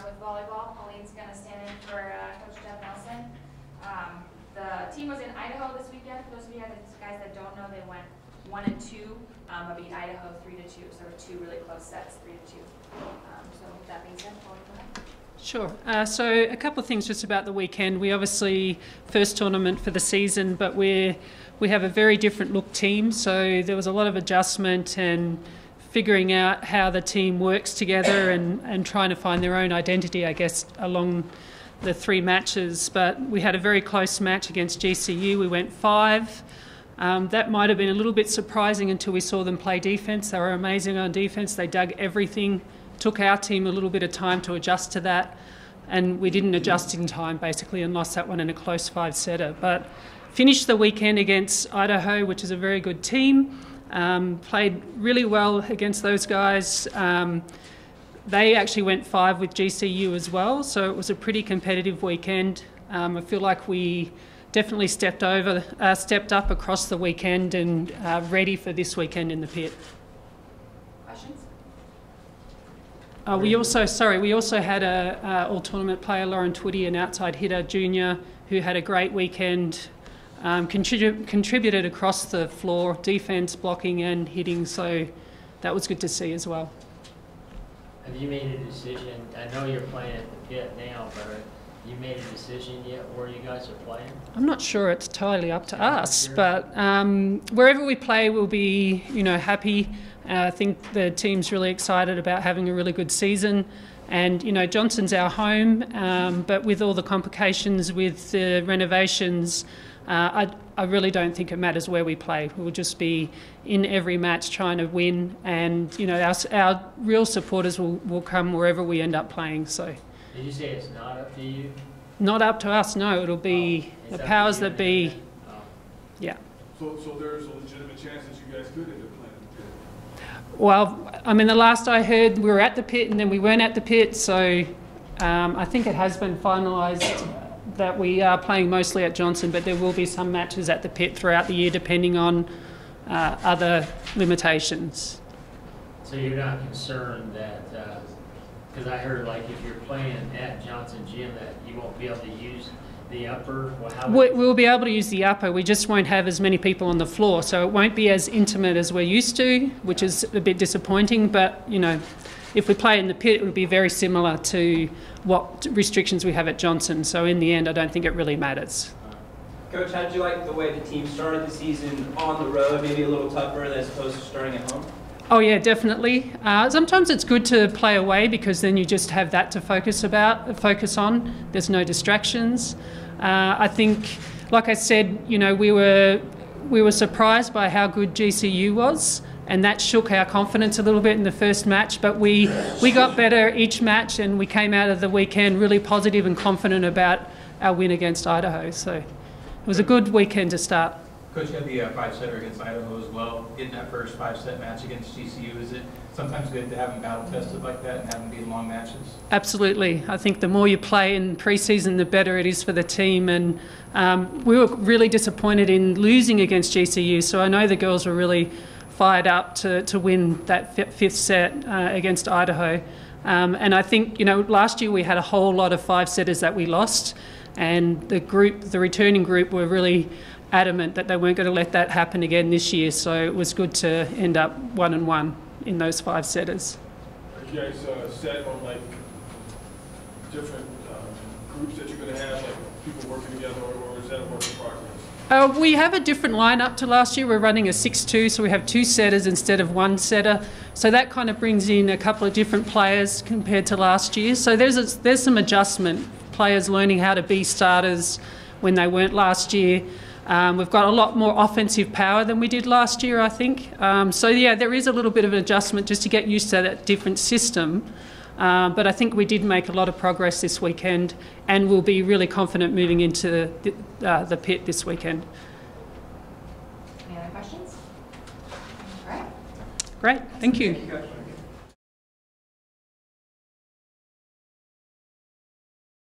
With volleyball, Pauline's going to stand in for Coach Jeff Nelson. The team was in Idaho this weekend. For those of you guys that don't know, they went 1-2, but beat Idaho 3-2. So there were two really close sets, 3-2. So with that being said, Pauline, go ahead. Sure. So a couple of things just about the weekend. We obviously first tournament for the season, but we have a very different look team. So there was a lot of adjustment and figuring out how the team works together and trying to find their own identity, I guess, along the three matches. But we had a very close match against GCU. We went 5. That might have been a little bit surprising until we saw them play defence. They were amazing on defence. They dug everything. Took our team a little bit of time to adjust to that, and we didn't adjust in time basically and lost that one in a close 5-setter. But finished the weekend against Idaho, which is a very good team. Played really well against those guys. They actually went 5 with GCU as well, so it was a pretty competitive weekend. I feel like we definitely stepped up across the weekend and ready for this weekend in the pit. Questions? We also had a all-tournament player, Lauren Twitty, an outside hitter junior, who had a great weekend. Contributed across the floor, defence, blocking and hitting, so that was good to see as well. Have you made a decision? I know you're playing at the pit now, but have you made a decision yet where you guys are playing? I'm not sure. It's entirely up to us, but wherever we play, we'll be, happy. I think the team's really excited about having a really good season. And, Johnson's our home, but with all the complications with the renovations, I really don't think it matters where we play. We'll just be in every match trying to win, and our real supporters will come wherever we end up playing. So. Did you say it's not up to you? Not up to us, no. It'll be the powers that be. Yeah. So there's a legitimate chance that you guys could end up playing the pit? Well, the last I heard, we were at the pit and then we weren't at the pit. So I think it has been finalised that we are playing mostly at Johnson, but there will be some matches at the pit throughout the year depending on other limitations. So you're not concerned that, because I heard if you're playing at Johnson Gym that you won't be able to use the upper? We'll be able to use the upper, we just won't have as many people on the floor, so it won't be as intimate as we're used to, which is a bit disappointing, but if we play in the pit, it will be very similar to what restrictions we have at Johnson. So in the end, I don't think it really matters. Coach, how did you like the way the team started the season on the road, maybe a little tougher as opposed to starting at home? Oh yeah, definitely. Sometimes it's good to play away because then you just have that to focus on. There's no distractions. I think, like I said, we were surprised by how good GCU was, and that shook our confidence a little bit in the first match, but we got better each match and we came out of the weekend really positive and confident about our win against Idaho. So it was a good weekend to start. Coach, you had the 5-setter against Idaho as well. Getting that first 5-set match against GCU, is it sometimes good to have them battle tested like that and have them be long matches? Absolutely. I think the more you play in pre-season, the better it is for the team. And we were really disappointed in losing against GCU, so I know the girls were really fired up to win that 5th set against Idaho. And I think, last year we had a whole lot of 5-setters that we lost, and the returning group were really adamant that they weren't going to let that happen again this year, so it was good to end up 1-1 in those 5-setters. Are you guys set on different groups that you're going to have, people working together, or is that a work in progress? We have a different lineup to last year. We're running a 6-2, so we have 2 setters instead of 1 setter. So that kind of brings in a couple of different players compared to last year. So there's some adjustment. Players learning how to be starters when they weren't last year. We've got a lot more offensive power than we did last year, I think. So yeah, there is a little bit of an adjustment just to get used to that different system. But I think we did make a lot of progress this weekend, and we'll be really confident moving into the pit this weekend. Any other questions? All right. Great, thank you. Thank you, Coach.